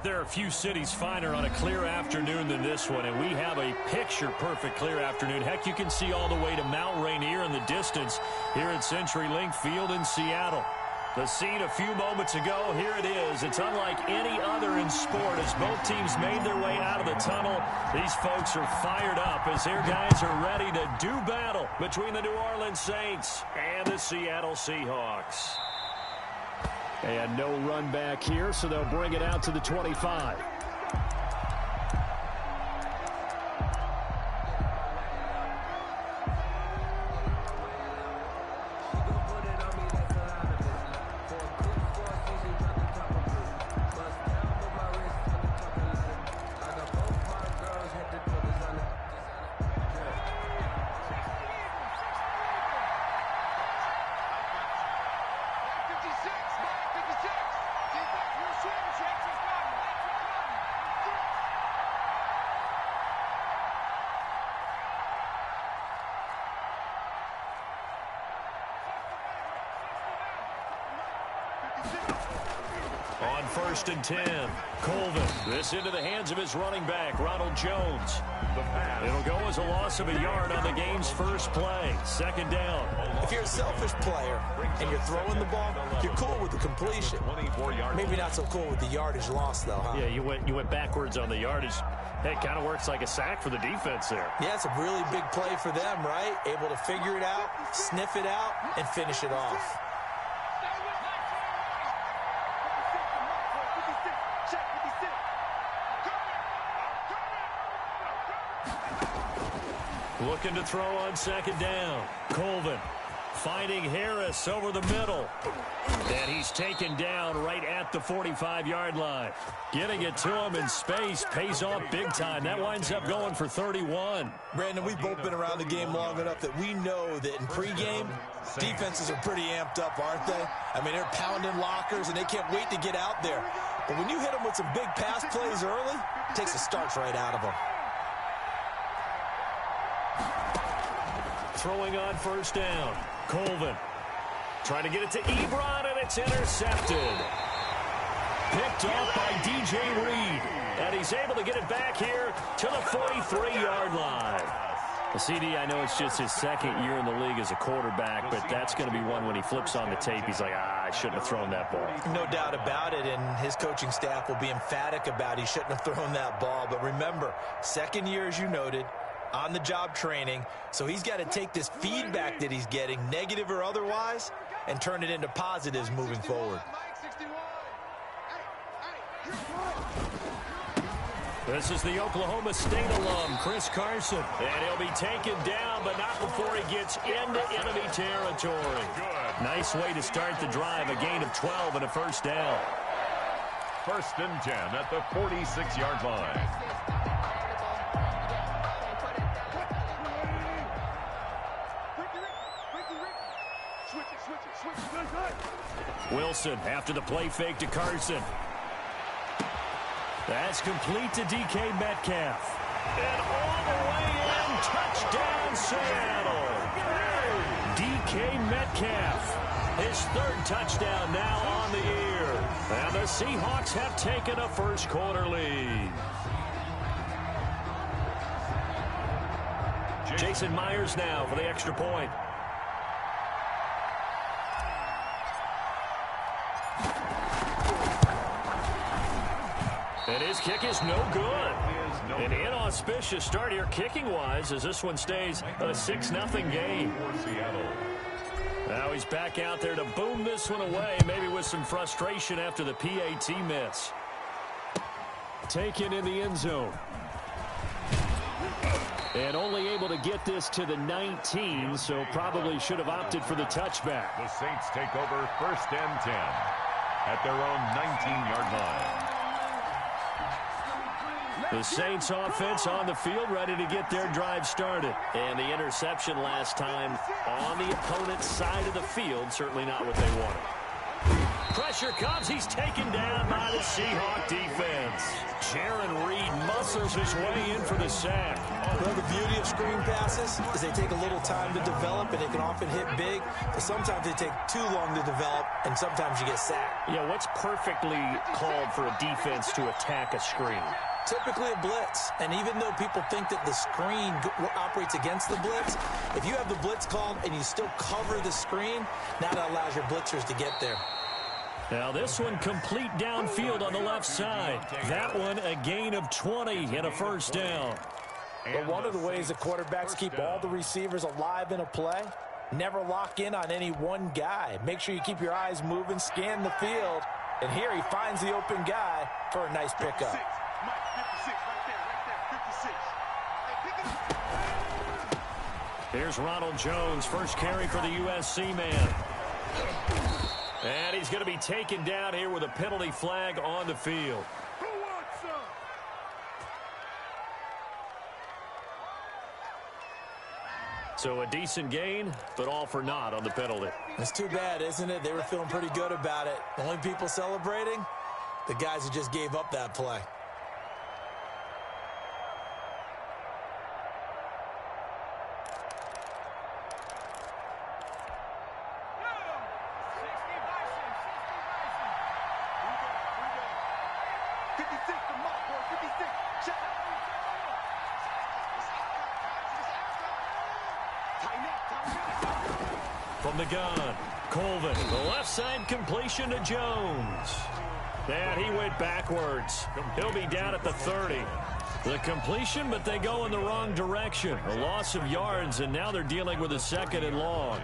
There are a few cities finer on a clear afternoon than this one, and we have a picture-perfect clear afternoon. Heck, you can see all the way to Mount Rainier in the distance here at CenturyLink Field in Seattle. The scene a few moments ago, here it is. It's unlike any other in sport as both teams made their way out of the tunnel. These folks are fired up as their guys are ready to do battle between the New Orleans Saints and the Seattle Seahawks. And no run back here, so they'll bring it out to the 25. On 1st and 10, Colvin. This into the hands of his running back, Ronald Jones. It'll go as a loss of a yard on the game's first play. 2nd down. If you're a selfish player and you're throwing the ball, you're cool with the completion. Maybe not so cool with the yardage loss, though, huh? Yeah, you went backwards on the yardage. Hey, it kind of works like a sack for the defense there. Yeah, it's a really big play for them, right? Able to figure it out, sniff it out, and finish it off. Looking to throw on 2nd down. Colvin finding Harris over the middle. And he's taken down right at the 45-yard line. Getting it to him in space pays off big time. That winds up going for 31. Brandon, we've both been around the game long enough that we know that in pregame, defenses are pretty amped up, aren't they? I mean, they're pounding lockers, and they can't wait to get out there. But when you hit them with some big pass plays early, it takes the starch right out of them. Throwing on 1st down. Colvin trying to get it to Ebron, and it's intercepted. Picked off by DJ Reed. And he's able to get it back here to the 43-yard line. The CD, I know it's just his 2nd year in the league as a quarterback, but that's going to be one when he flips on the tape. He's like, I shouldn't have thrown that ball. No doubt about it, and his coaching staff will be emphatic about he shouldn't have thrown that ball. But remember, 2nd year, as you noted, on-the-job training, so he's got to take this feedback that he's getting, negative or otherwise, and turn it into positives moving forward. This is the Oklahoma State alum, Chris Carson. And he'll be taken down, but not before he gets into enemy territory. Good. Nice way to start the drive, a gain of 12 and a 1st down. 1st and 10 at the 46-yard line. Wilson after the play fake to Carson. That's complete to DK Metcalf. And all the way in, touchdown Seattle. DK Metcalf, his 3rd touchdown now on the year. And the Seahawks have taken a first quarter lead. Jason Myers now for the extra point. And his kick is no good. An inauspicious start here kicking-wise as this one stays a 6-0 game. Now he's back out there to boom this one away, maybe with some frustration after the PAT miss. Taken in the end zone. And only able to get this to the 19, so probably should have opted for the touchback. The Saints take over 1st and 10 at their own 19-yard line. The Saints offense on the field, ready to get their drive started. And the interception last time on the opponent's side of the field, certainly not what they wanted. Pressure comes. He's taken down by the Seahawk defense. Jaron Reed muscles his way in for the sack. Well, the beauty of screen passes is they take a little time to develop, and they can often hit big, but sometimes they take too long to develop, and sometimes you get sacked. Yeah, what's perfectly called for a defense to attack a screen? Typically a blitz, and even though people think that the screen operates against the blitz, if you have the blitz called and you still cover the screen, now that allows your blitzers to get there. Now this one complete downfield on the left side. That one a gain of 20 and a first down. But one of the ways that quarterbacks keep all the receivers alive in a play, never lock in on any one guy. Make sure you keep your eyes moving, scan the field, and here he finds the open guy for a nice pickup. Here's Ronald Jones, first carry for the USC man. And he's going to be taken down here with a penalty flag on the field. So a decent gain, but all for naught on the penalty. It's too bad, isn't it? They were feeling pretty good about it. The only people celebrating, the guys who just gave up that play. From the gun, Colvin, the left side completion to Jones. And he went backwards. He'll be down at the 30. The completion, but they go in the wrong direction. A loss of yards, and now they're dealing with a second and long.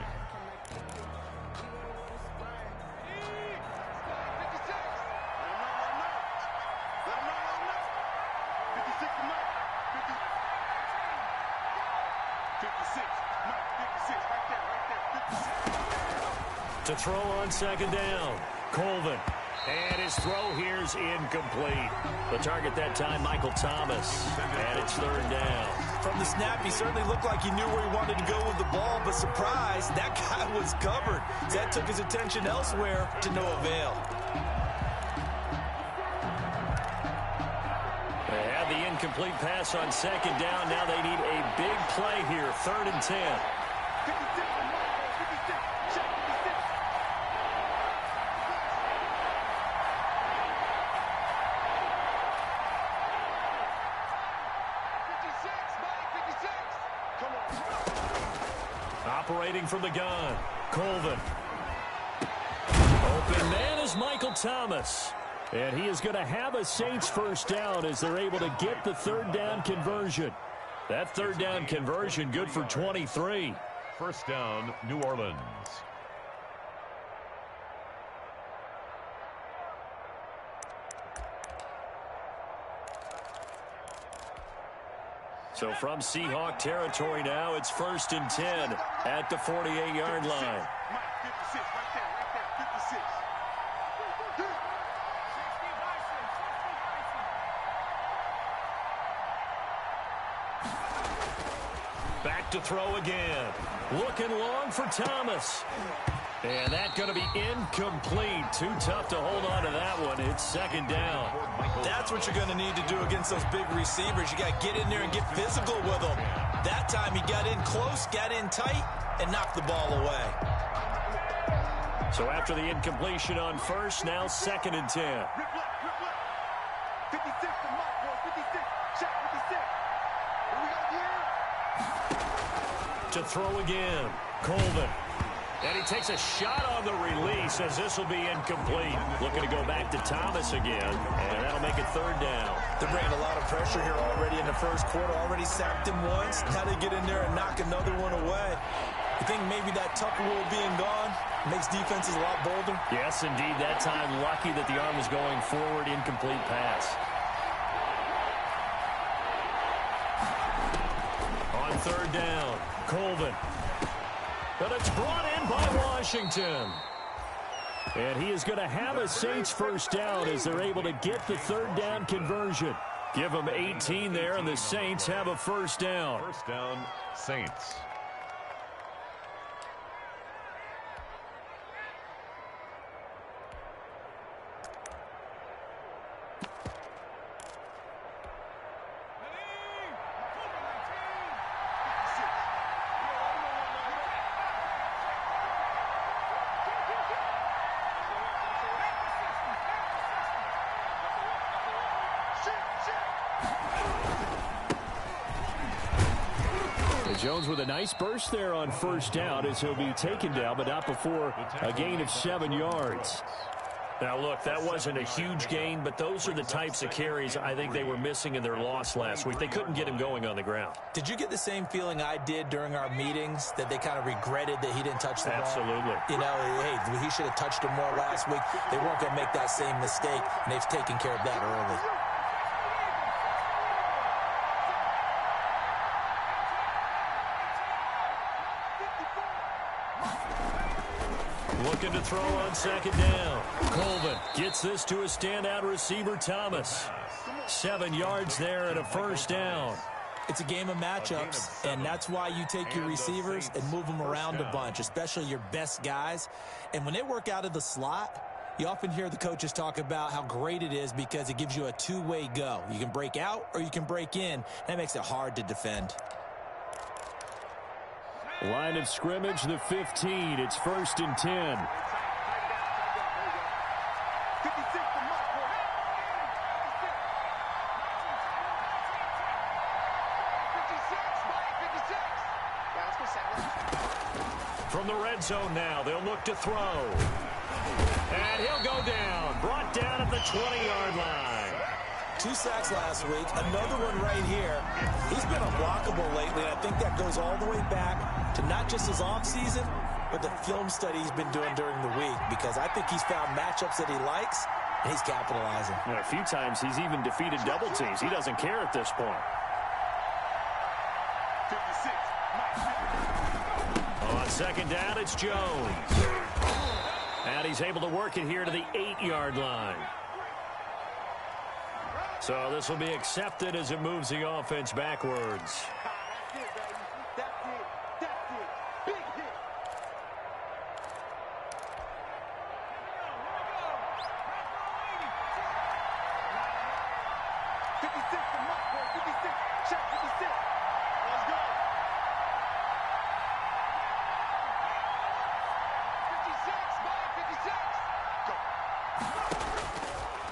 To throw on second down, Colvin. And his throw here's incomplete. The target that time, Michael Thomas. And it's third down. From the snap, he certainly looked like he knew where he wanted to go with the ball, but surprise, that guy was covered. That took his attention elsewhere to no avail. They had the incomplete pass on second down. Now they need a big play here, 3rd and 10. Operating from the gun, Colvin. Open man is Michael Thomas. And he is going to have a Saints first down as they're able to get the 3rd down conversion. That 3rd down conversion good for 23. First down, New Orleans. So from Seahawk territory now, it's 1st and 10 at the 48-yard line. Back to throw again. Looking long for Thomas. And that's going to be incomplete. Too tough to hold on to that one. It's 2nd down. That's what you're going to need to do against those big receivers. You got to get in there and get physical with them. That time he got in close, got in tight, and knocked the ball away. So after the incompletion on first, now 2nd and 10. To throw again, Colvin. And he takes a shot on the release as this will be incomplete. Looking to go back to Thomas again, and that'll make it 3rd down. They're bringing a lot of pressure here already in the first quarter. Already sacked him once. Now they get in there and knock another one away. You think maybe that Tucker rule being gone makes defenses a lot bolder? Yes, indeed. That time, lucky that the arm was going forward. Incomplete pass. On 3rd down, Colvin. But it's brought in by Washington. And he is going to have a Saints first down as they're able to get the 3rd down conversion. Give them 18 there, and the Saints have a first down. First down, Saints. Jones with a nice burst there on first down as he'll be taken down, but not before a gain of 7 yards. Now, look, that wasn't a huge gain, but those are the types of carries I think they were missing in their loss last week. They couldn't get him going on the ground. Did you get the same feeling I did during our meetings, that they kind of regretted that he didn't touch the ball? Absolutely. You know, hey, he should have touched him more last week. They weren't going to make that same mistake, and they've taken care of that early. Looking to throw on second down. Colvin gets this to a standout receiver, Thomas. 7 yards there and a first down. It's a game of matchups, and that's why you take your receivers and move them around a bunch, especially your best guys. And when they work out of the slot, you often hear the coaches talk about how great it is because it gives you a two-way go. You can break out or you can break in. That makes it hard to defend. Line of scrimmage, the 15. It's 1st and 10. From the red zone now, they'll look to throw. And he'll go down. Brought down at the 20-yard line. 2 sacks last week, another one right here. He's been unblockable lately, and I think that goes all the way back to not just his offseason, but the film study he's been doing during the week, because I think he's found matchups that he likes, and he's capitalizing. A few times he's even defeated double teams. He doesn't care at this point. On second down, it's Jones. And he's able to work it here to the 8-yard line. So this will be accepted as it moves the offense backwards.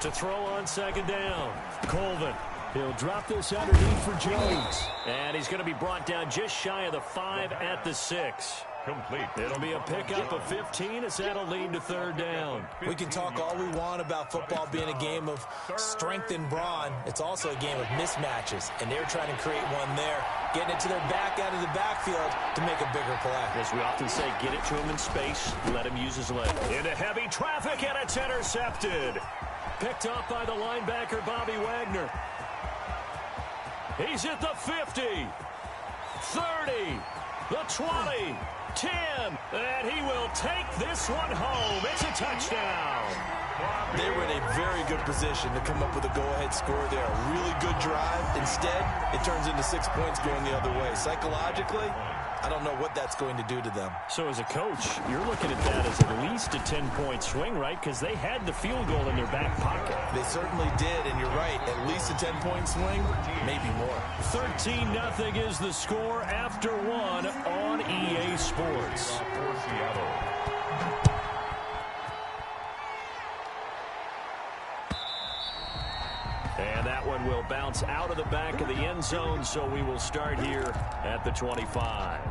To throw on second down, Colvin. He'll drop this underneath for Jones. And he's going to be brought down just shy of the 5 at the 6. Complete. It'll be a pickup of 15 as that'll lead to 3rd down. We can talk all we want about football being a game of strength and brawn. It's also a game of mismatches, and they're trying to create one there, getting it to their back out of the backfield to make a bigger play. As we often say, get it to him in space, let him use his leg. Into heavy traffic, and it's intercepted. Picked up by the linebacker, Bobby Wagner. He's at the 50, 30, the 20, 10, and he will take this one home. It's a touchdown. They were in a very good position to come up with a go-ahead score there. A really good drive. Instead, it turns into 6 points going the other way. Psychologically, I don't know what that's going to do to them. So as a coach, you're looking at that as at least a 10-point swing, right? Because they had the field goal in their back pocket. They certainly did, and you're right. At least a 10-point swing, maybe more. 13-0 is the score after 1 on EA Sports. And that one will bounce out of the back of the end zone, so we will start here at the 25.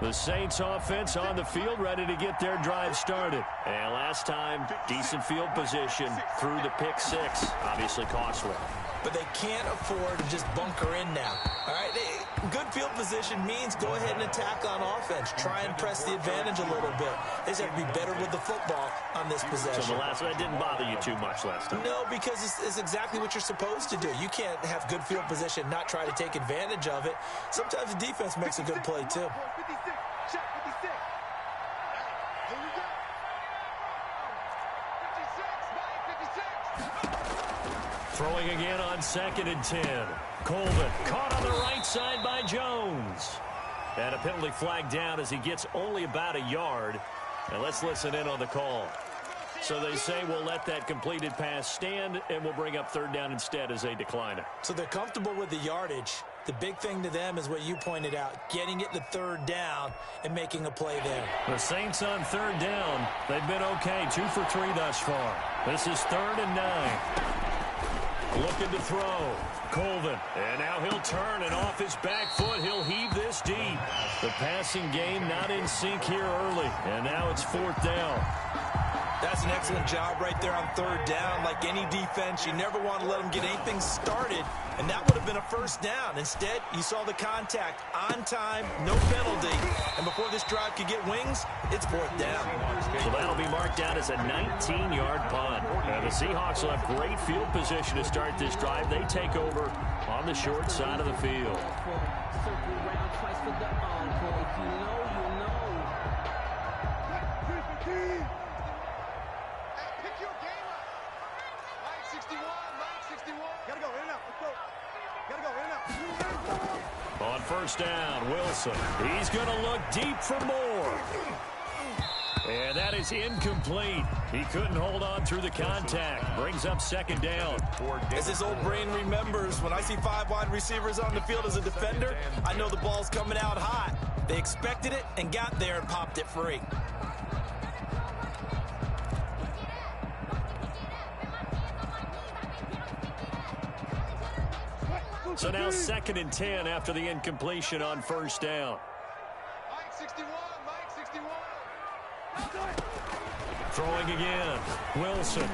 The Saints offense on the field, ready to get their drive started. And last time, decent field position through the pick 6. Obviously costly. But they can't afford to just bunker in now. All right, good field position means go ahead and attack on offense. Try and press the advantage a little bit. They just have to be better with the football on this possession. So the last one didn't bother you too much last time? No, because it's exactly what you're supposed to do. You can't have good field position, not try to take advantage of it. Sometimes the defense makes a good play, too. Throwing again on 2nd and 10. Colvin caught on the right side by Jones. And a penalty flag down as he gets only about a yard. And let's listen in on the call. So they say we'll let that completed pass stand, and we'll bring up 3rd down instead as a decliner. So they're comfortable with the yardage. The big thing to them is what you pointed out, getting it to 3rd down and making a play there. The Saints on 3rd down. They've been okay, 2 for 3 thus far. This is 3rd and 9. Looking to throw. Colvin. And now he'll turn, and off his back foot, he'll heave this deep. The passing game not in sync here early. And now it's 4th down. That's an excellent job right there on 3rd down. Like any defense, you never want to let them get anything started, and that would have been a 1st down. Instead, you saw the contact on time, no penalty, and before this drive could get wings, it's 4th down. So that'll be marked down as a 19-yard punt. And the Seahawks will have great field position to start this drive. They take over on the short side of the field. On 1st down, Wilson. He's going to look deep for more. And that is incomplete. He couldn't hold on through the contact. Brings up 2nd down. As his old brain remembers, when I see 5 wide receivers on the field as a defender, I know the ball's coming out hot. They expected it and got there and popped it free. So now 2nd and 10 after the incompletion on 1st down. Mike 61, Mike 61. Throwing again. Wilson.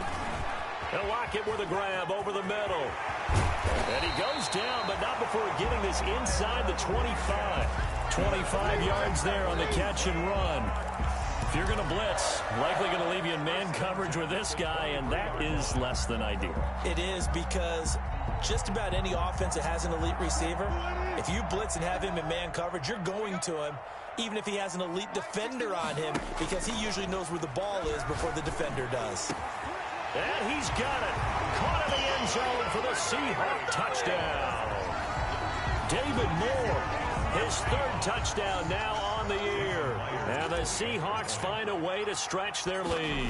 He'll lock it with a grab over the middle. And he goes down, but not before getting this inside the 25. 25 yards there on the catch and run. If you're going to blitz, likely going to leave you in man coverage with this guy, and that is less than ideal. It is, because just about any offense that has an elite receiver, if you blitz and have him in man coverage, you're going to him, even if he has an elite defender on him, because he usually knows where the ball is before the defender does. And he's got it. Caught in the end zone for the Seahawks touchdown. David Moore, his 3rd touchdown now on the year. And the Seahawks find a way to stretch their lead.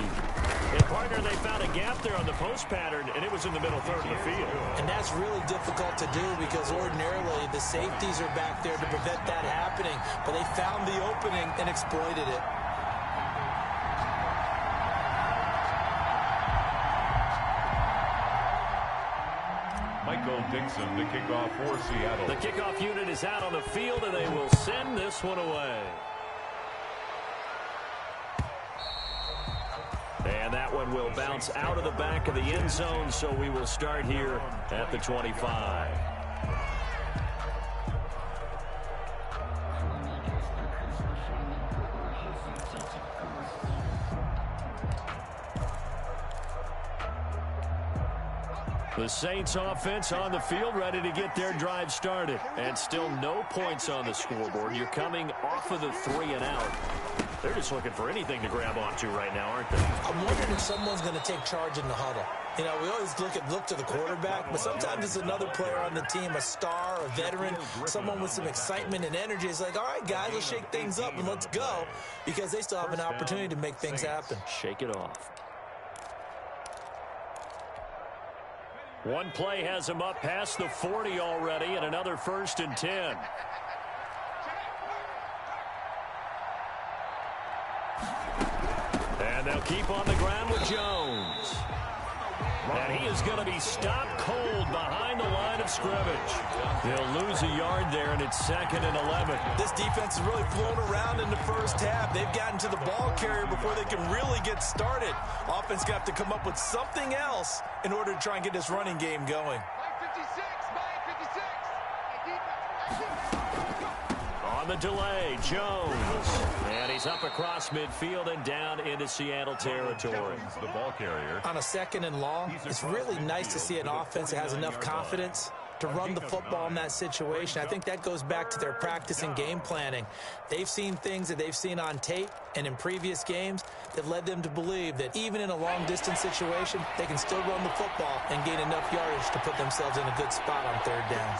And, partner, they found a gap there on the post pattern, and it was in the middle 3rd of the field. And that's really difficult to do, because ordinarily the safeties are back there to prevent that happening. But they found the opening and exploited it. Michael Dixon, the kickoff for Seattle. The kickoff unit is out on the field, and they will send this one away. And that one will bounce out of the back of the end zone, so we will start here at the 25. The Saints offense on the field, ready to get their drive started. And still no points on the scoreboard. You're coming off of the 3 and out. They're just looking for anything to grab onto right now, aren't they? I'm wondering if someone's going to take charge in the huddle. You know, we always look to the quarterback, but sometimes it's another player on the team, a star, a veteran, someone with some excitement and energy. It's like, all right, guys, let's shake things up and let's go, because they still have an opportunity to make things happen. Shake it off. One play has him up past the 40 already, and another 1st and 10. And they'll keep on the ground with Jones. And he is going to be stopped cold behind the line of scrimmage. They'll lose a yard there, and it's 2nd and 11. This defense has really flown around in the first half. They've gotten to the ball carrier before they can really get started. Offense got to come up with something else in order to try and get this running game going. On the delay, Jones. And he's up across midfield and down into Seattle territory. The ball carrier. On a 2nd and long, it's really nice to see an offense that has enough confidence to run the football in that situation. I think that goes back to their practice and game planning. They've seen things that they've seen on tape and in previous games that led them to believe that even in a long-distance situation, they can still run the football and gain enough yardage to put themselves in a good spot on 3rd down.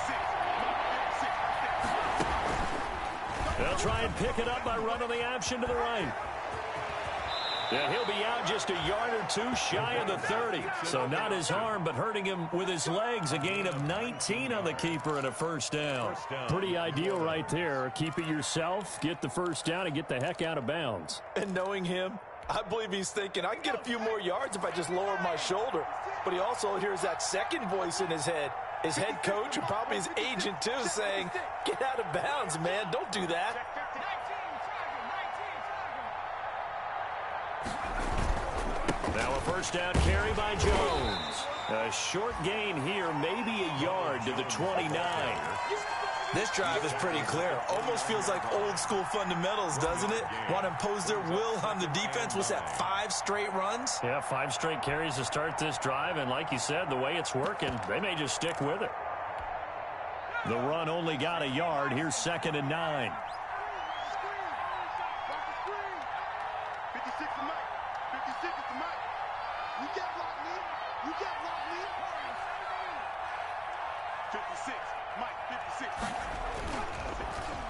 They'll try and pick it up by running the option to the right. And he'll be out just a yard or 2 shy of the 30. So not his arm, but hurting him with his legs. A gain of 19 on the keeper and a 1st down. Pretty ideal right there. Keep it yourself, get the 1st down, and get the heck out of bounds. And knowing him, I believe he's thinking, I can get a few more yards if I just lower my shoulder. but he also hears that second voice in his head. His head coach and probably his agent, too, saying, get out of bounds, man. Don't do that. Now a first down carry by Jones. A short gain here, maybe a yard to the 29. This drive is pretty clear. Almost feels like old school fundamentals, doesn't it? Want to impose their will on the defense. What's that, 5 straight runs? Yeah, 5 straight carries to start this drive. And like you said, the way it's working, they may just stick with it. The run only got a yard. Here's 2nd and 9. 56 to Mike. 56 to Mike. You get blocked, Lee. You get blocked, Lee. 56. Mike, 56.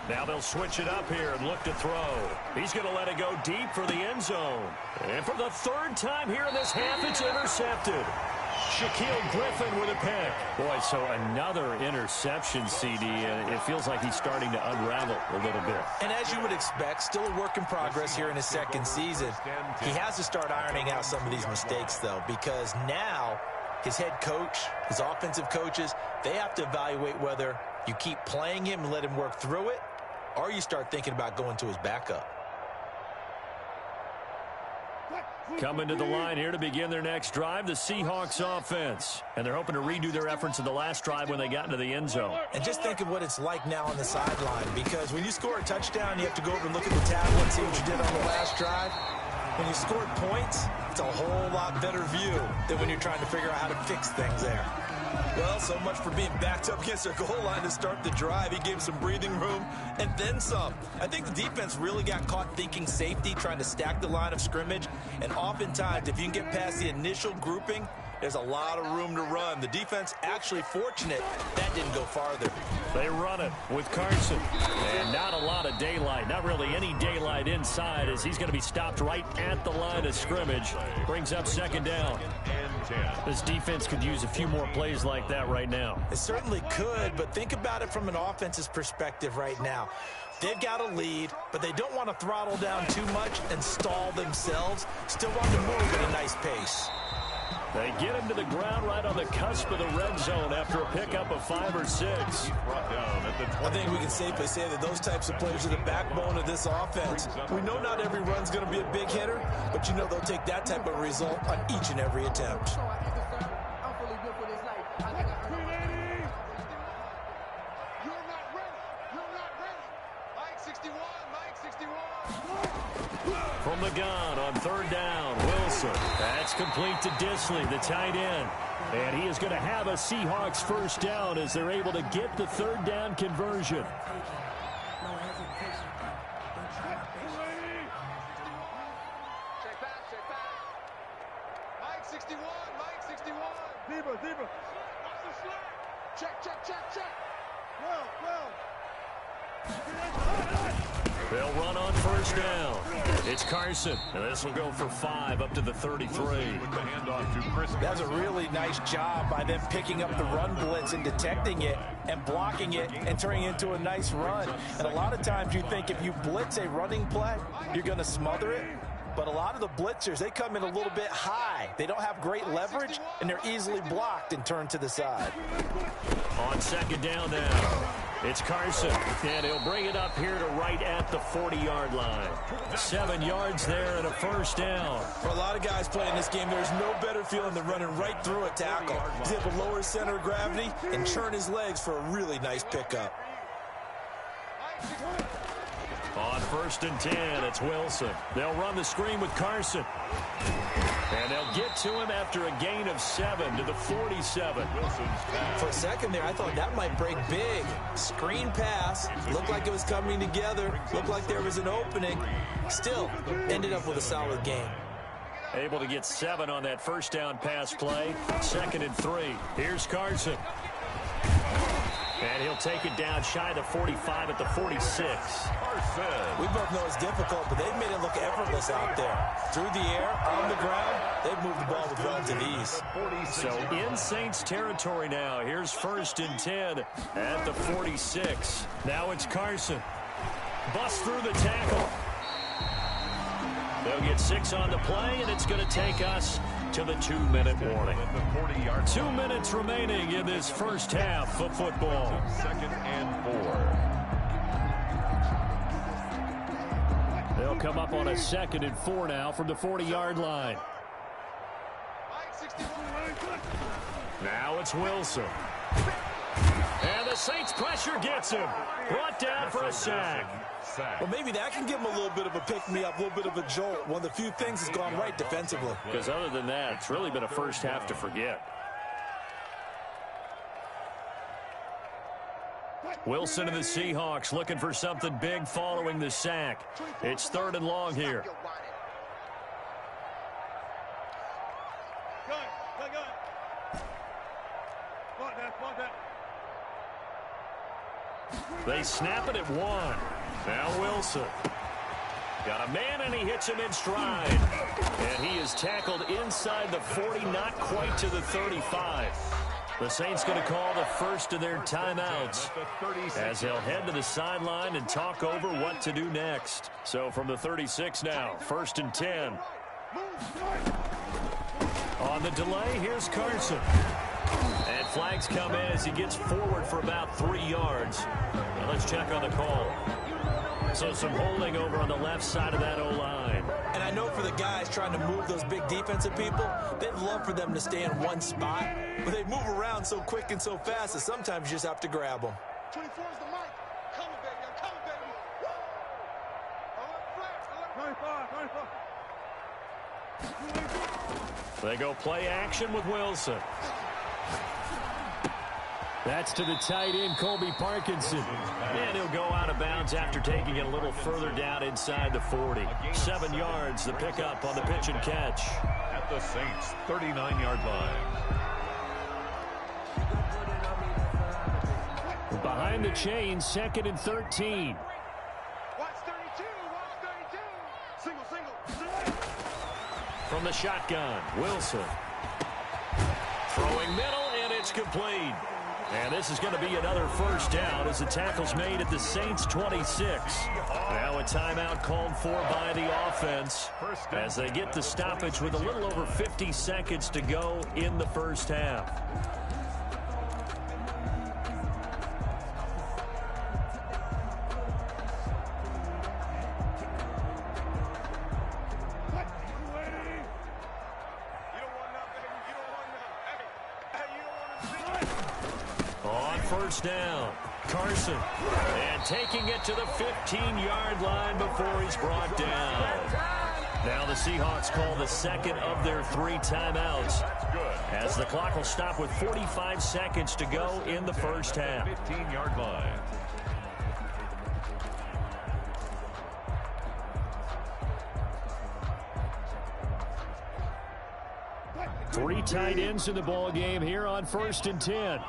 Now they'll switch it up here and look to throw. He's going to let it go deep for the end zone. And for the 3rd time here in this half, it's intercepted. Shaquille Griffin with a pick. Boy, so another interception, CD, and it feels like he's starting to unravel a little bit. And as you would expect, still a work in progress here in his 2nd season. He has to start ironing out some of these mistakes, though, because now his head coach, his offensive coaches, they have to evaluate whether you keep playing him and let him work through it, or you start thinking about going to his backup. Coming to the line here to begin their next drive, the Seahawks offense. And they're hoping to redo their efforts in the last drive when they got into the end zone. And just think of what it's like now on the sideline, because when you score a touchdown, you have to go over and look at the tablet and see what you did on the last drive. When you scored points, it's a whole lot better view than when you're trying to figure out how to fix things there. Well, so much for being backed up against their goal line to start the drive. He gave some breathing room and then some. I think the defense really got caught thinking safety, trying to stack the line of scrimmage. And oftentimes, if you can get past the initial grouping, there's a lot of room to run. The defense actually fortunate that didn't go farther. They run it with Carson. And not a lot of daylight. Not really any daylight inside as he's going to be stopped right at the line of scrimmage. Brings up 2nd down. This defense could use a few more plays like that right now. It certainly could, but think about it from an offense's perspective right now. They've got a lead, but they don't want to throttle down too much and stall themselves. Still want to move at a nice pace. They get him to the ground right on the cusp of the red zone after a pickup of 5 or 6. I think we can safely say that those types of players are the backbone of this offense. We know not every run's going to be a big hitter, but you know they'll take that type of result on each and every attempt. From the gun on 3rd down, Wilson. That's complete to Disley, the tight end. And he is going to have a Seahawks first down as they're able to get the 3rd down conversion. Check back, check back. Mike 61, Mike 61. Zebra. Watch the slap. Check. Well. They'll run on 1st down. It's Carson, and this will go for 5 up to the 33. That's a really nice job by them picking up the run blitz and detecting it and blocking it and turning it into a nice run. And a lot of times you think if you blitz a running play, you're going to smother it. But a lot of the blitzers, they come in a little bit high. They don't have great leverage, and they're easily blocked and turned to the side. On 2nd down now, it's Carson, and he'll bring it up here to right at the 40-yard line. 7 yards there and a first down. For a lot of guys playing this game, there's no better feeling than running right through a tackle. He's able to lower his center of gravity and churn his legs for a really nice pickup. On 1st and 10, it's Wilson. They'll run the screen with Carson. And they'll get to him after a gain of 7 to the 47. For a second there, I thought that might break big. Screen pass. Looked like it was coming together. Looked like there was an opening. Still, ended up with a solid game. Able to get 7 on that first down pass play. 2nd and 3. Here's Carson. And he'll take it down shy of the 45 at the 46. We both know it's difficult, but they've made it look effortless out there. Through the air, on the ground, they've moved the ball with relative ease. So in Saints territory now. Here's 1st and 10 at the 46. Now it's Carson. Bust through the tackle. They'll get 6 on the play, and it's going to take us to the 2-minute warning. 2 minutes remaining in this first half of football. 2nd and 4. They'll come up on a 2nd and 4 now from the 40-yard line. Now it's Wilson. And the Saints pressure gets him. Brought down for a sack. Well, maybe that can give him a little bit of a pick-me-up, a little bit of a jolt. One of the few things that's gone right defensively. Because other than that, it's really been a first half to forget. Wilson and the Seahawks looking for something big following the sack. It's 3rd and long here. They snap it at 1. Now Wilson. Got a man, and he hits him in stride. And he is tackled inside the 40, not quite to the 35. The Saints going to call the first of their timeouts as they'll head to the sideline and talk over what to do next. So from the 36 now, 1st and 10. On the delay, here's Carson. And flags come in as he gets forward for about 3 yards. Now let's check on the call. So some holding over on the left side of that O-line. And I know for the guys trying to move those big defensive people, they'd love for them to stay in one spot. But they move around so quick and so fast that sometimes you just have to grab them. 24 is the mic. Coming, baby. I'm coming, baby. Woo! 25. They go play action with Wilson. That's to the tight end, Colby Parkinson. And he'll go out of bounds after taking it a little further down inside the 40. 7 yards, the pickup on the pitch and catch. At the Saints' 39-yard line. Behind the chain, 2nd and 13. Watch 32. Watch 32. Single. From the shotgun, Wilson. Throwing middle, and it's complete. And this is going to be another first down as the tackle's made at the Saints' 26. Now a timeout called for by the offense as they get the stoppage with a little over 50 seconds to go in the first half. First down, Carson, and taking it to the 15-yard line before he's brought down. Now the Seahawks call the 2nd of their 3 timeouts as the clock will stop with 45 seconds to go in the first half. 15-yard line. Three tight ends in the ball game here on 1st and 10.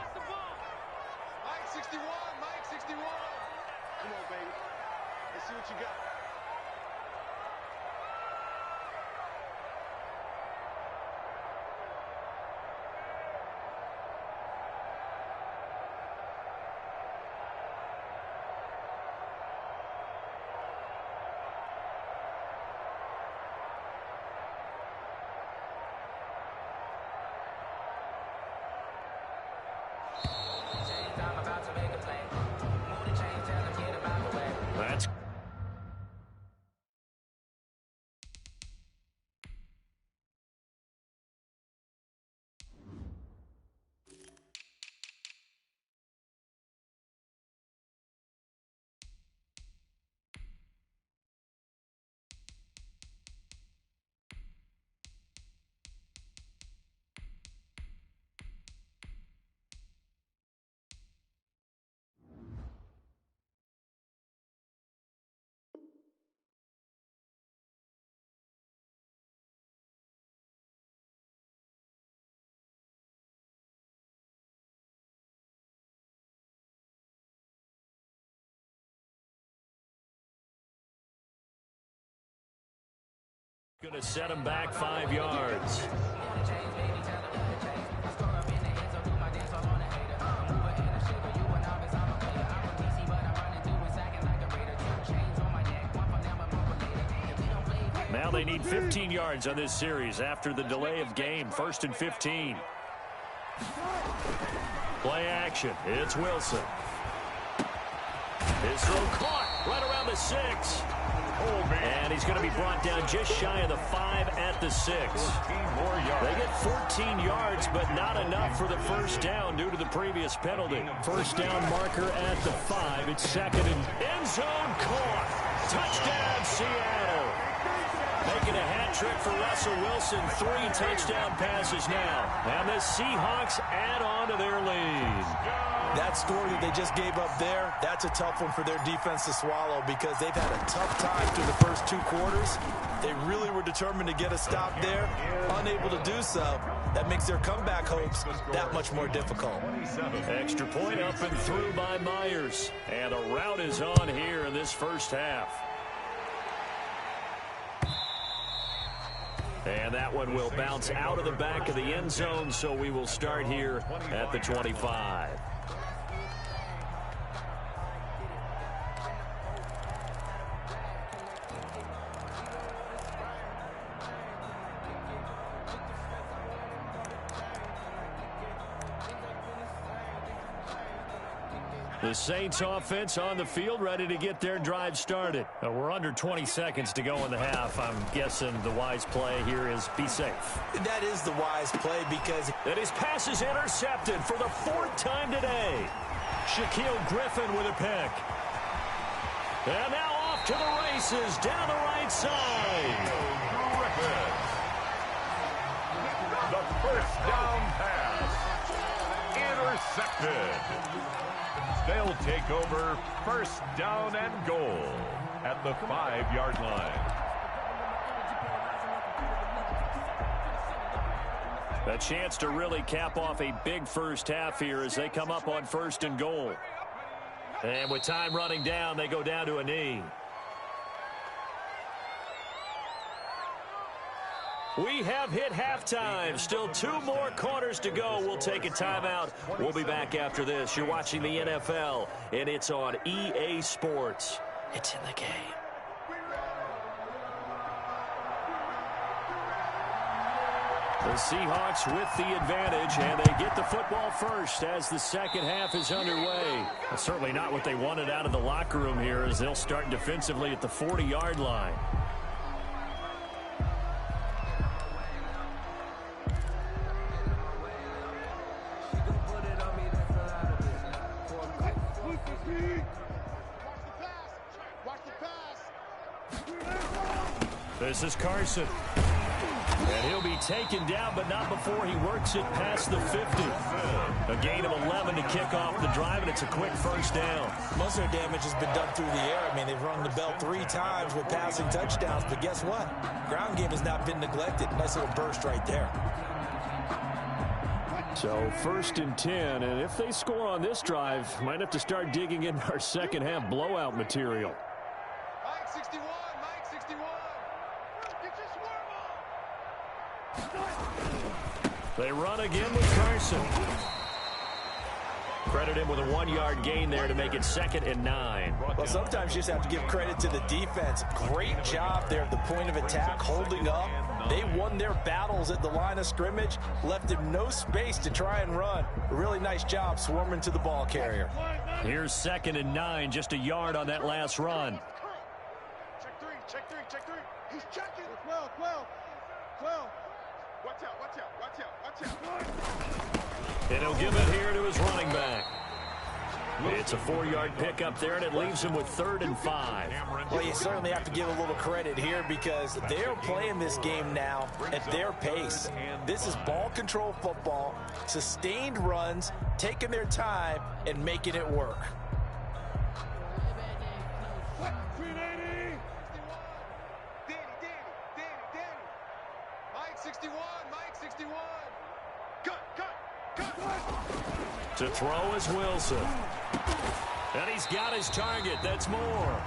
Going to set him back 5 yards. Now they need 15 yards on this series after the delay of game. 1st and 15. Play action. It's Wilson. His throw caught right around the 6. And he's going to be brought down just shy of the 5 at the 6. They get 14 yards, but not enough for the first down due to the previous penalty. First down marker at the 5. It's 2nd and end zone caught. Touchdown, Seattle. Making a hat trick for Russell Wilson. 3 touchdown passes now. And the Seahawks add on to their lead. That story that they just gave up there, that's a tough one for their defense to swallow because they've had a tough time through the first 2 quarters. They really were determined to get a stop there, unable to do so. That makes their comeback hopes that much more difficult. Extra point up and through by Myers. And the route is on here in this first half. And that one will bounce out of the back of the end zone, so we will start here at the 25. The Saints offense on the field, ready to get their drive started. We're under 20 seconds to go in the half. I'm guessing the wise play here is be safe. That is the wise play because his pass is intercepted for the 4th time today. Shaquille Griffin with a pick. And now off to the races down the right side. Griffin. The first down pass. Intercepted. They'll take over 1st down and goal at the 5-yard line. A chance to really cap off a big first half here as they come up on 1st and goal. And with time running down, they go down to a knee. We have hit halftime. Still 2 more quarters to go. We'll take a timeout. We'll be back after this. You're watching the NFL, and it's on EA Sports. It's in the game. The Seahawks with the advantage, and they get the football first as the second half is underway. That's certainly not what they wanted out of the locker room here as they'll start defensively at the 40-yard line. This is Carson. And he'll be taken down, but not before he works it past the 50. A gain of 11 to kick off the drive, and it's a quick first down. Most of their damage has been done through the air. I mean, they've rung the bell 3 times with passing touchdowns, but guess what? Ground game has not been neglected. Nice little burst right there. So 1st and 10, and if they score on this drive, might have to start digging in our second half blowout material. Mike 61, Mike 61. Get your swarm on. They run again with Carson. Credit him with a 1-yard gain there to make it 2nd and 9. Well, sometimes you just have to give credit to the defense. Great job there at the point of attack, holding up. They won their battles at the line of scrimmage, left him no space to try and run. A really nice job swarming to the ball carrier. Here's 2nd and 9, just a yard on that last run. Check 3, check 3, check 3. He's checking. 12, 12, 12. Watch out, watch out, watch out, watch out. And he'll give it here to his running back. It's a 4-yard pickup there, and it leaves him with 3rd and 5. Well, you certainly have to give a little credit here because they're playing this game now at their pace. This is ball control football, sustained runs, taking their time, and making it work. Danny. Mike 61, Mike 61. Cut. To throw is Wilson. And he's got his target. That's Moore.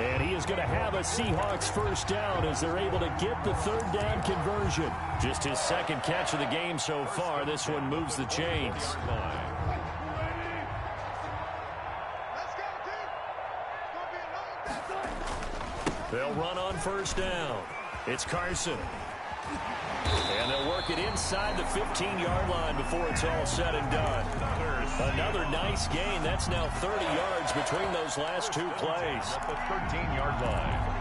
And he is going to have a Seahawks first down as they're able to get the 3rd down conversion. Just his 2nd catch of the game so far. This one moves the chains. Let's go, dude. They'll run on 1st down. It's Carson. And they'll work it inside the 15-yard line before it's all said and done. Another nice gain. That's now 30 yards between those last two plays. At the 13-yard line.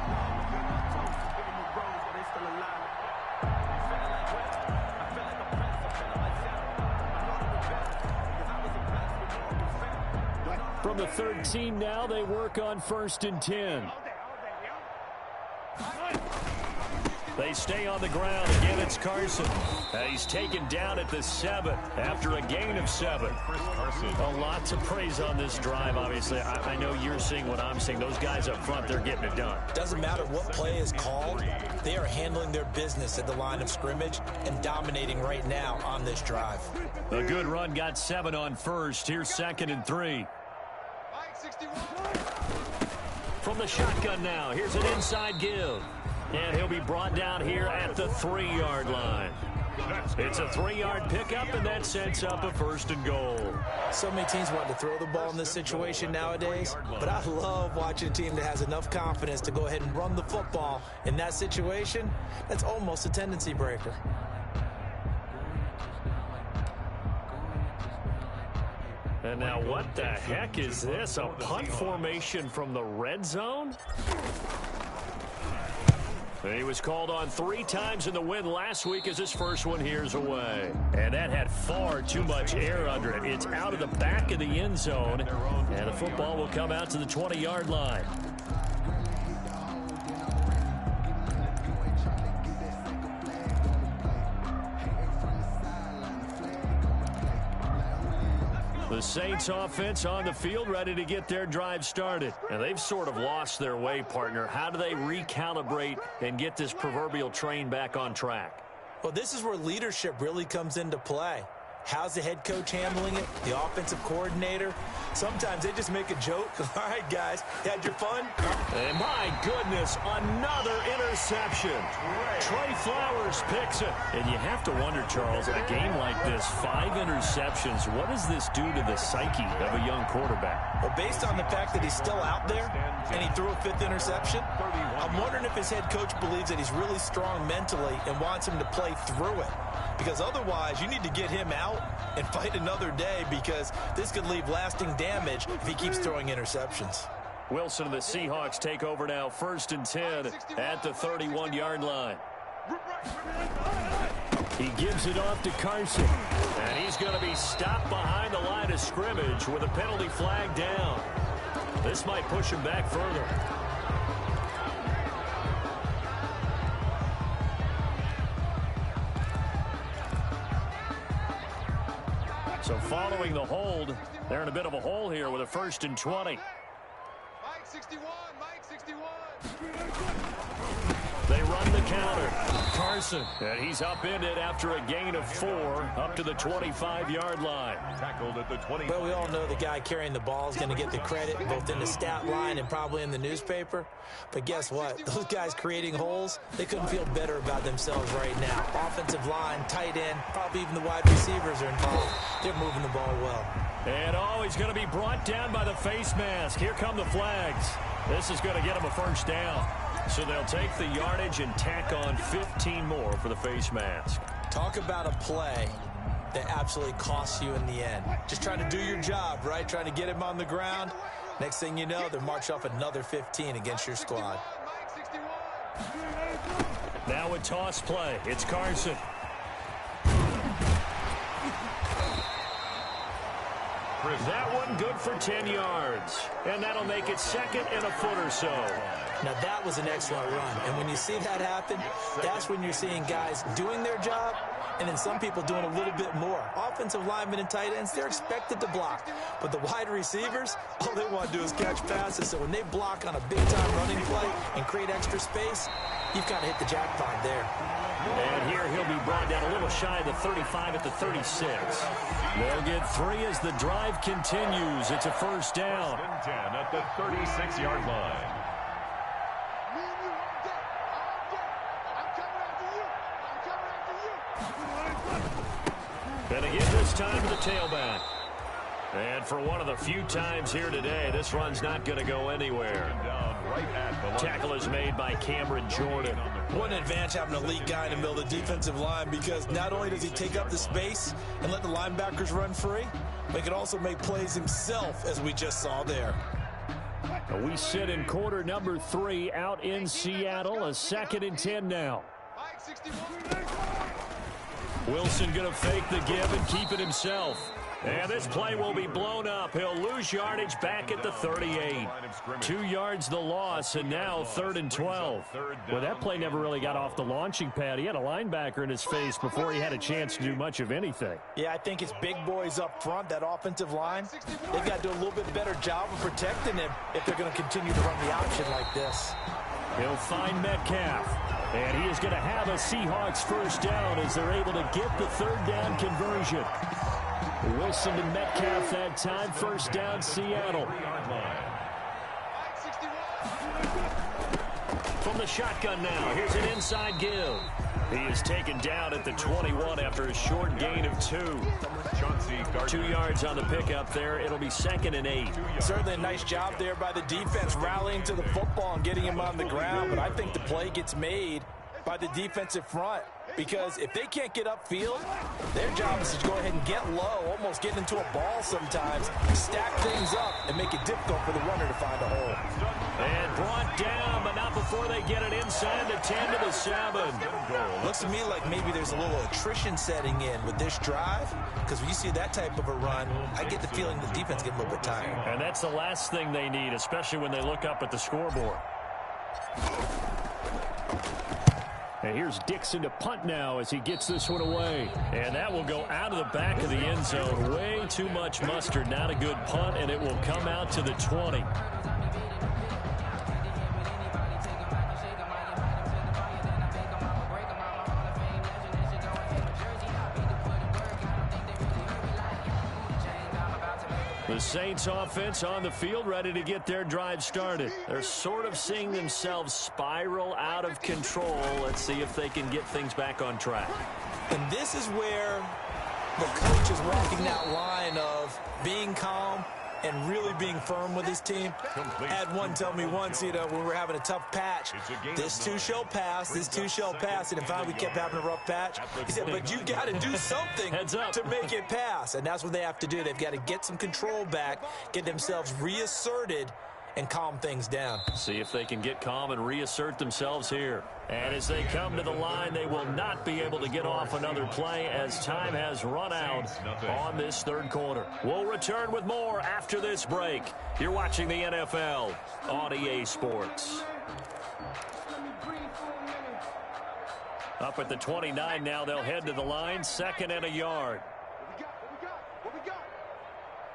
From the 13 now, they work on 1st and 10. They stay on the ground. Again, it's Carson. He's taken down at the 7 after a gain of 7. A lot to praise on this drive, obviously. I know you're seeing what I'm seeing. Those guys up front, they're getting it done. Doesn't matter what play is called. They are handling their business at the line of scrimmage and dominating right now on this drive. A good run got 7 on 1st. Here's 2nd and 3. From the shotgun now, here's an inside give. And he'll be brought down here at the 3-yard line. It's a 3-yard pickup, and that sets up a 1st and goal. So many teams want to throw the ball in this situation nowadays, but I love watching a team that has enough confidence to go ahead and run the football. In that situation, that's almost a tendency breaker. And now what the heck is this? A punt formation from the red zone? He was called on 3 times in the win last week as his first one here's away. And that had far too much air under it. It's out of the back of the end zone. And the football will come out to the 20-yard line. The Saints offense on the field ready to get their drive started. And they've sort of lost their way, partner. How do they recalibrate and get this proverbial train back on track? Well, this is where leadership really comes into play. How's the head coach handling it? The offensive coordinator? Sometimes they just make a joke. All right, guys, had your fun? And my goodness, another interception. Trey Flowers picks it. And you have to wonder, Charles, a game like this, 5 interceptions, what does this do to the psyche of a young quarterback? Well, based on the fact that he's still out there and he threw a 5th interception, I'm wondering if his head coach believes that he's really strong mentally and wants him to play through it. Because otherwise, you need to get him out and fight another day, because this could leave lasting damage if he keeps throwing interceptions. Wilson and the Seahawks take over now, 1st and 10 at the 31-yard line. He gives it off to Carson. And he's going to be stopped behind the line of scrimmage with a penalty flag down. This might push him back further. So following the hold, they're in a bit of a hole here with a 1st and 20. Mike 61, Mike 61. They run the counter. Carson, and he's upended after a gain of 4 up to the 25-yard line. Tackled at the 20. Well, we all know the guy carrying the ball is going to get the credit both in the stat line and probably in the newspaper. But guess what? Those guys creating holes, they couldn't feel better about themselves right now. Offensive line, tight end, probably even the wide receivers are involved. They're moving the ball well. And he's going to be brought down by the face mask. Here come the flags. This is going to get him a 1st down. So they'll take the yardage and tack on 15 more for the face mask. Talk about a play that absolutely costs you in the end. Just trying to do your job, right? Trying to get him on the ground. Next thing you know, they're march off another 15 against your squad. Now a toss play. It's Carson. That one good for 10 yards. And that'll make it 2nd and a foot or so. Now, that was an excellent run. And when you see that happen, that's when you're seeing guys doing their job and then some people doing a little bit more. Offensive linemen and tight ends, they're expected to block. But the wide receivers, all they want to do is catch passes. So when they block on a big-time running play and create extra space, you've kind of hit the jackpot there. And here he'll be brought down a little shy of the 35 at the 36. They'll get 3 as the drive continues. It's a 1st down. 10 at the 36-yard line. And again this time to the tailback. And for one of the few times here today, this run's not going to go anywhere. Tackle is made by Cameron Jordan. What an advantage having an elite guy in the middle of the defensive line, because not only does he take up the space and let the linebackers run free, but he can also make plays himself, as we just saw there. We sit in quarter number 3 out in Seattle. A 2nd and 10 now. Wilson going to fake the give and keep it himself. And this play will be blown up. He'll lose yardage back at the 38. 2 yards the loss, and now 3rd and 12. Well, that play never really got off the launching pad. He had a linebacker in his face before he had a chance to do much of anything. Yeah, I think it's big boys up front, that offensive line. They've got to do a little bit better job of protecting him if they're going to continue to run the option like this. He'll find Metcalf. And he is going to have a Seahawks first down as they're able to get the 3rd down conversion. Wilson to Metcalf that time. First down, Seattle. From the shotgun now. Here's an inside give. He is taken down at the 21 after a short gain of 2. 2 yards on the pickup there. It'll be 2nd and 8. Certainly a nice job there by the defense, rallying to the football and getting him on the ground. But I think the play gets made by the defensive front, because if they can't get upfield, their job is to go ahead and get low, almost get into a ball sometimes, stack things up, and make it difficult for the runner to find a hole. And brought down, but not before they get it inside the 10 to the 7. Looks to me like maybe there's a little attrition setting in with this drive, because when you see that type of a run, I get the feeling the defense gets a little bit tired. And that's the last thing they need, especially when they look up at the scoreboard. And here's Dixon to punt now as he gets this one away. And that will go out of the back of the end zone. Way too much mustard. Not a good punt, and it will come out to the 20. The Saints offense on the field, ready to get their drive started. They're sort of seeing themselves spiral out of control. Let's see if they can get things back on track. And this is where the coach is walking that line of being calm and really being firm with his team. I had one tell me once, when we were having a tough patch, this too shall pass, this too shall pass. And finally we kept having a rough patch. He said, but you got to do something to make it pass. And that's what they have to do. They've got to get some control back, get themselves reasserted, and calm things down. See if they can get calm and reassert themselves here. And as they come to the line, they will not be able to get off another play as time has run out on this 3rd quarter. We'll return with more after this break. You're watching the NFL on EA Sports. Up at the 29 now, they'll head to the line, 2nd and a yard. What we got?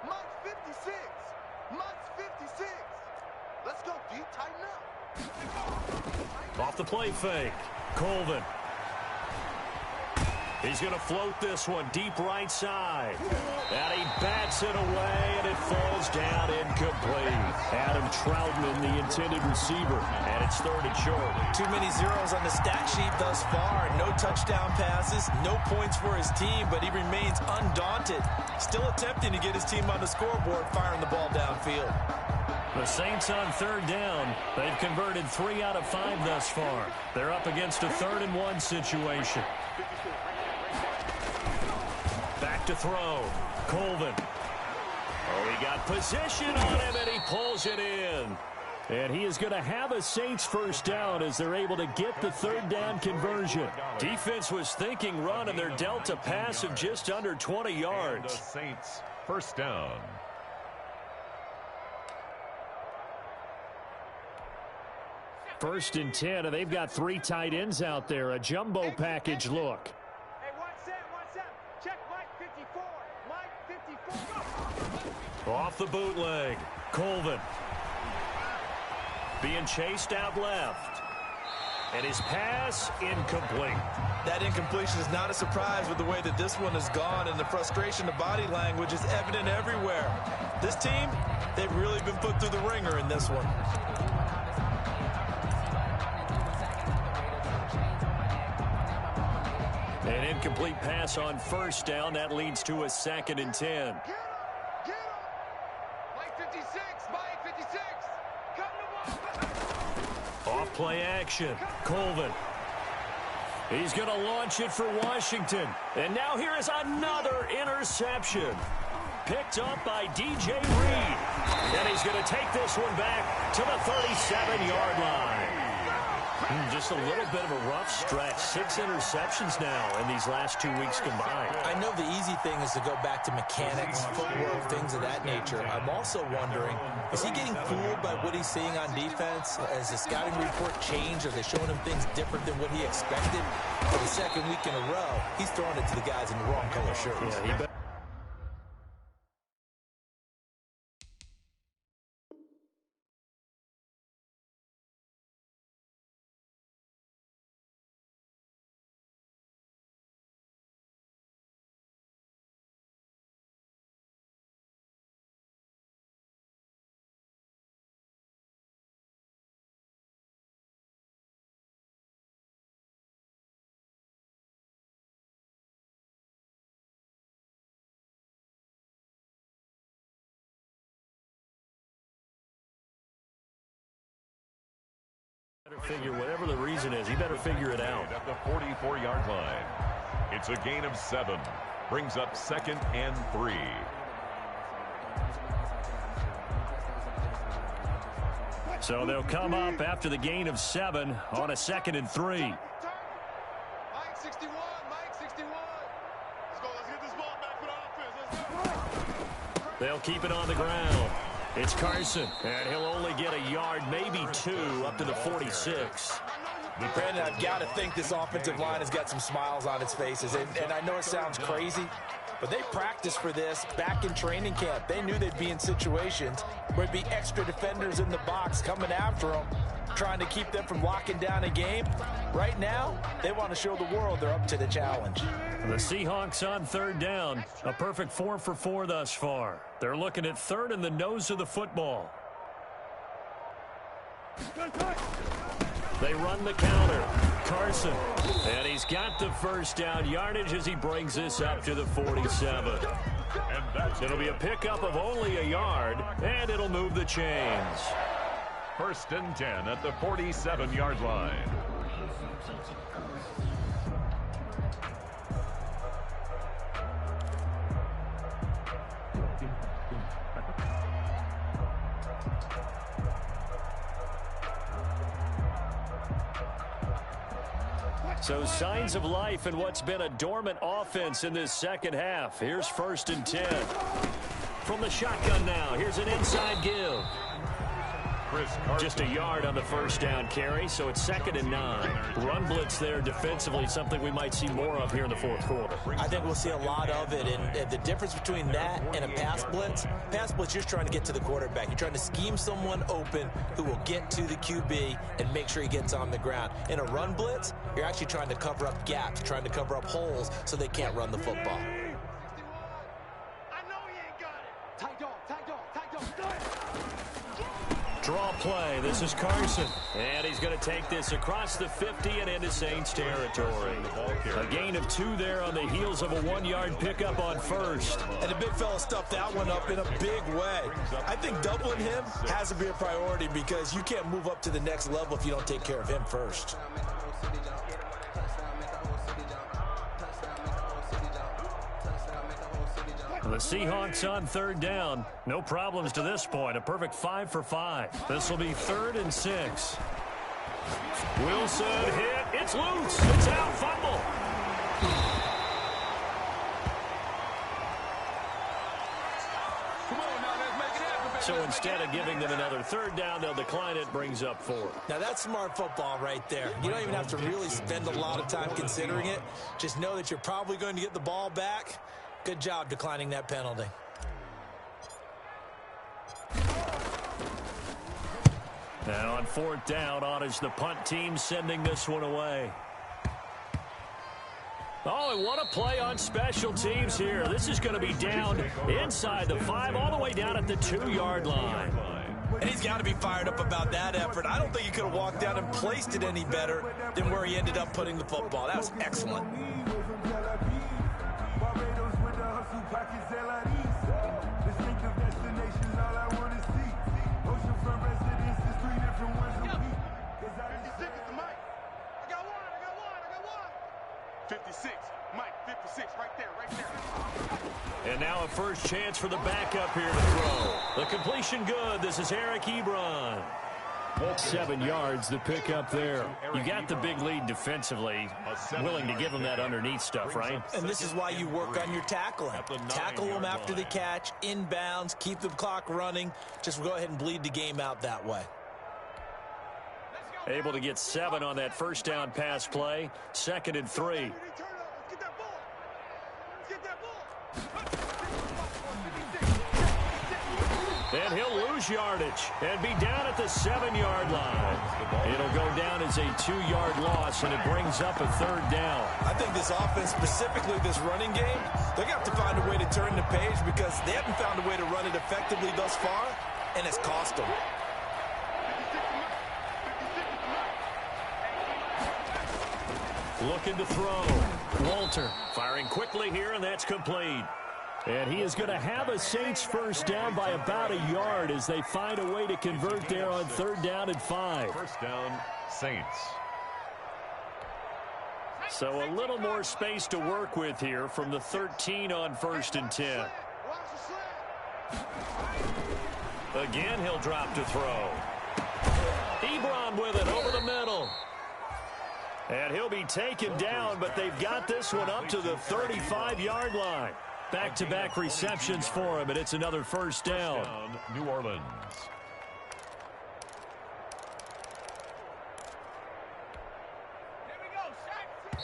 Month 56. Month 56. Let's go, D. Tighten up. Off the play fake. Colvin. He's going to float this one deep right side. And he bats it away, and it falls down incomplete. Adam Troutman, the intended receiver, and it's 3rd and short. Too many zeros on the stat sheet thus far. No touchdown passes, no points for his team, but he remains undaunted. Still attempting to get his team on the scoreboard, firing the ball downfield. The Saints on 3rd down. They've converted 3 out of 5 thus far. They're up against a 3rd and 1 situation. Back to throw. Colvin. Oh, he got position on him, and he pulls it in. And he is going to have a Saints first down as they're able to get the 3rd down conversion. Defense was thinking run, and they're dealt a pass of just under 20 yards. The Saints first down. First and 10, and they've got 3 tight ends out there. A jumbo package look. Hey, one set. Check Mike 54. Mike 54. Off the bootleg. Colvin. Being chased out left. And his pass incomplete. That incompletion is not a surprise with the way that this one has gone, and the frustration of body language is evident everywhere. This team, they've really been put through the ringer in this one. An incomplete pass on first down. That leads to a 2nd and 10. Get him! 56, Mike 56. Come to ball. Off play action. Colvin. He's going to launch it for Washington. And now here is another interception. Picked up by DJ Reed. And he's going to take this one back to the 37-yard line. Just a little bit of a rough stretch. 6 interceptions now in these last 2 weeks combined. I know the easy thing is to go back to mechanics, footwork, things of that nature. I'm also wondering, is he getting fooled by what he's seeing on defense? Has the scouting report changed? Are they showing him things different than what he expected? For the second week in a row, he's throwing it to the guys in the wrong color shirts. Yeah, he better. Figure whatever the reason is, he better figure it out. At the 44-yard line, it's a gain of 7. Brings up 2nd and 3. So they'll come up after the gain of 7 on a 2nd and 3. Mike 61, Mike 61. Let's go, let's get this ball back for the offense. Let's go. They'll keep it on the ground. It's Carson, and he'll only get a yard, maybe 2, up to the 46. Brandon, I've got to think this offensive line has got some smiles on its faces. And I know it sounds crazy, but they practiced for this back in training camp. They knew they'd be in situations where there'd be extra defenders in the box coming after them, trying to keep them from locking down a game. Right now, they want to show the world they're up to the challenge. The Seahawks on 3rd down. A perfect 4 for 4 thus far. They're looking at 3rd in the nose of the football. They run the counter. Carson. And he's got the first down yardage as he brings this up to the 47. It'll be a pickup of only a yard, and it'll move the chains. 1st and 10 at the 47-yard line. So signs of life in what's been a dormant offense in this second half. Here's 1st and 10. From the shotgun now, here's an inside give. Just a yard on the first down carry, so it's 2nd and 9. Run blitz there defensively, something we might see more of here in the fourth quarter. I think we'll see a lot of it, and the difference between that and a pass blitz, you're just trying to get to the quarterback. You're trying to scheme someone open who will get to the QB and make sure he gets on the ground. In a run blitz, you're actually trying to cover up gaps, trying to cover up holes so they can't run the football. I know he ain't got it. Tight dog, tight dog, tight dog. Draw play. This is Carson. And he's going to take this across the 50 and into Saints territory. A gain of 2 there on the heels of a 1-yard pickup on 1st. And the big fella stuffed that one up in a big way. I think doubling him has to be a priority because you can't move up to the next level if you don't take care of him first. The Seahawks on 3rd down. No problems to this point. A perfect 5 for 5. This will be 3rd and 6. Wilson hit. It's loose. It's out. Fumble. So instead of giving them another 3rd down, they'll decline it. Brings up 4. Now that's smart football right there. You don't even have to really spend a lot of time considering it. Just know that you're probably going to get the ball back. Good job declining that penalty. And on 4th down, on is the punt team sending this one away. Oh, and what a play on special teams here. This is going to be down inside the 5, all the way down at the 2-yard line. And he's got to be fired up about that effort. I don't think he could have walked down and placed it any better than where he ended up putting the football. That was excellent. 56. Mike, 56, right there, right there. And now a first chance for the backup here to throw. The completion good. This is Eric Ebron. 7 yards to pick up there. You got the big lead defensively. Willing to give them that underneath stuff, right? And this is why you work on your tackling. Tackle them after the catch, inbounds, keep the clock running. Just go ahead and bleed the game out that way. Able to get 7 on that first down pass play. 2nd and 3. And he'll lose yardage and be down at the 7-yard line. It'll go down as a 2-yard loss, and it brings up a 3rd down. I think this offense, specifically this running game, they're going to have to find a way to turn the page because they haven't found a way to run it effectively thus far, and it's cost them. Looking to throw. Walter firing quickly here, and that's complete. And he is going to have a Saints first down by about a yard as they find a way to convert there on 3rd down and 5. First down, Saints. So a little more space to work with here from the 13 on 1st and 10. Again, he'll drop to throw. Ebron with it over the middle. And he'll be taken down, but they've got this one up to the 35-yard line. Back-to-back receptions for him, and it's another first down. New Orleans.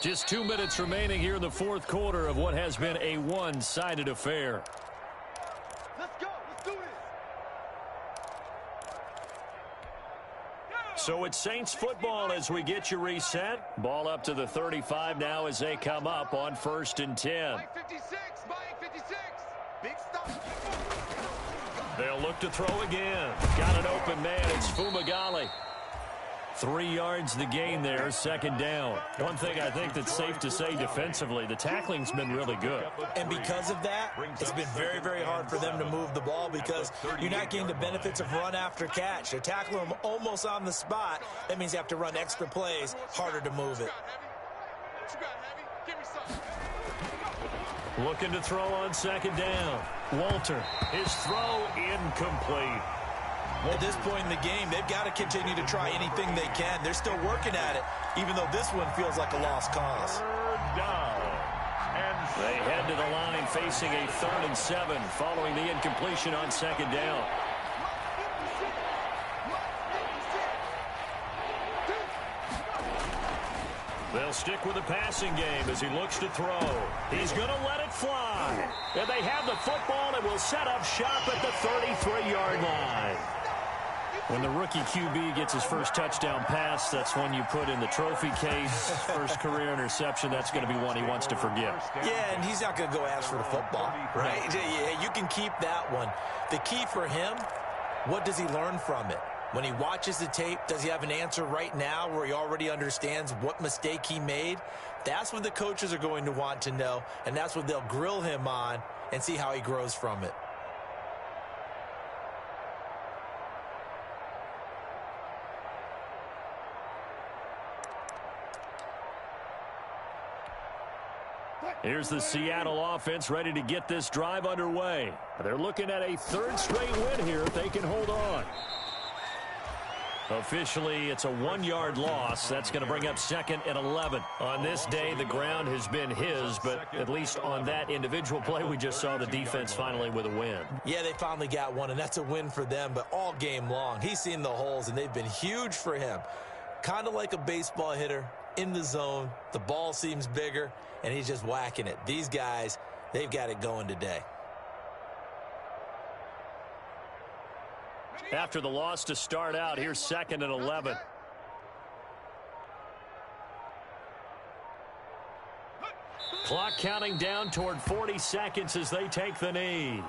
Just 2 minutes remaining here in the 4th quarter of what has been a one-sided affair. Let's go. Let's do this. So it's Saints football as we get you reset. Ball up to the 35 now as they come up on 1st and 10. Mike 56. Mike 56. Big stop. They'll look to throw again. Got an open man. It's Fumagalli. 3 yards the gain there, 2nd down. One thing I think that's safe to say defensively, the tackling's been really good. And because of that, it's been very, very hard for them to move the ball because you're not getting the benefits of run after catch. They're tackling them almost on the spot. That means you have to run extra plays, harder to move it. What you got, Heavy? Give me something. Looking to throw on 2nd down. Walter, his throw incomplete. At this point in the game, they've got to continue to try anything they can. They're still working at it, even though this one feels like a lost cause. 3rd down. And They head to the line facing a 3rd and 7 following the incompletion on 2nd down. They'll stick with the passing game as he looks to throw. He's going to let it fly. And they have the football and will set up shop at the 33-yard line. When the rookie QB gets his first touchdown pass, that's one you put in the trophy case. First career interception, that's going to be one he wants to forget. Yeah, and he's not going to go ask for the football, right? Yeah, you can keep that one. The key for him, what does he learn from it? When he watches the tape, does he have an answer right now where he already understands what mistake he made? That's what the coaches are going to want to know, and that's what they'll grill him on and see how he grows from it. Here's the Seattle offense ready to get this drive underway. They're looking at a 3rd straight win here if they can hold on. Officially, it's a 1-yard loss. That's going to bring up 2nd and 11. On this day, the ground has been his, but at least on that individual play, we just saw the defense finally with a win. Yeah, they finally got one, and that's a win for them, but all game long, he's seen the holes, and they've been huge for him. Kind of like a baseball hitter in the zone. The ball seems bigger, and he's just whacking it. These guys, they've got it going today. After the loss to start out, here's 2nd and 11. Clock counting down toward 40 seconds as they take the knee.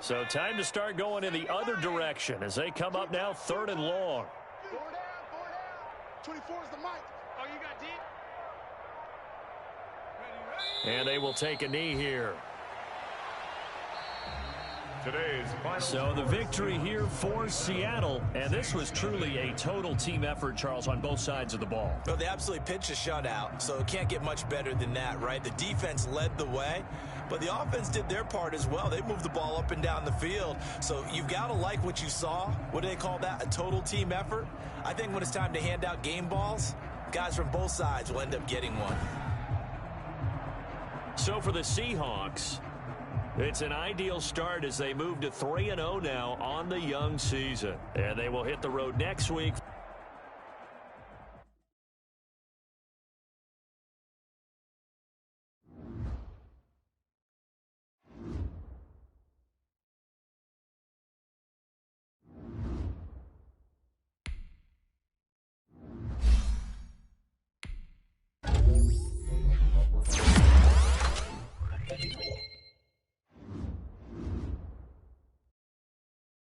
So time to start going in the other direction as they come up now 3rd and long. 4 down, 24 is the mic. Oh, you got deep? And they will take a knee here. Today's final So the victory here for Seattle, and this was truly a total team effort, Charles, on both sides of the ball. Well, they absolutely pitched a shutout, so it can't get much better than that, right? The defense led the way, but the offense did their part as well. They moved the ball up and down the field, so you've got to like what you saw. What do they call that? A total team effort? I think when it's time to hand out game balls, guys from both sides will end up getting one. So for the Seahawks, it's an ideal start as they move to 3-0 now on the young season. And they will hit the road next week.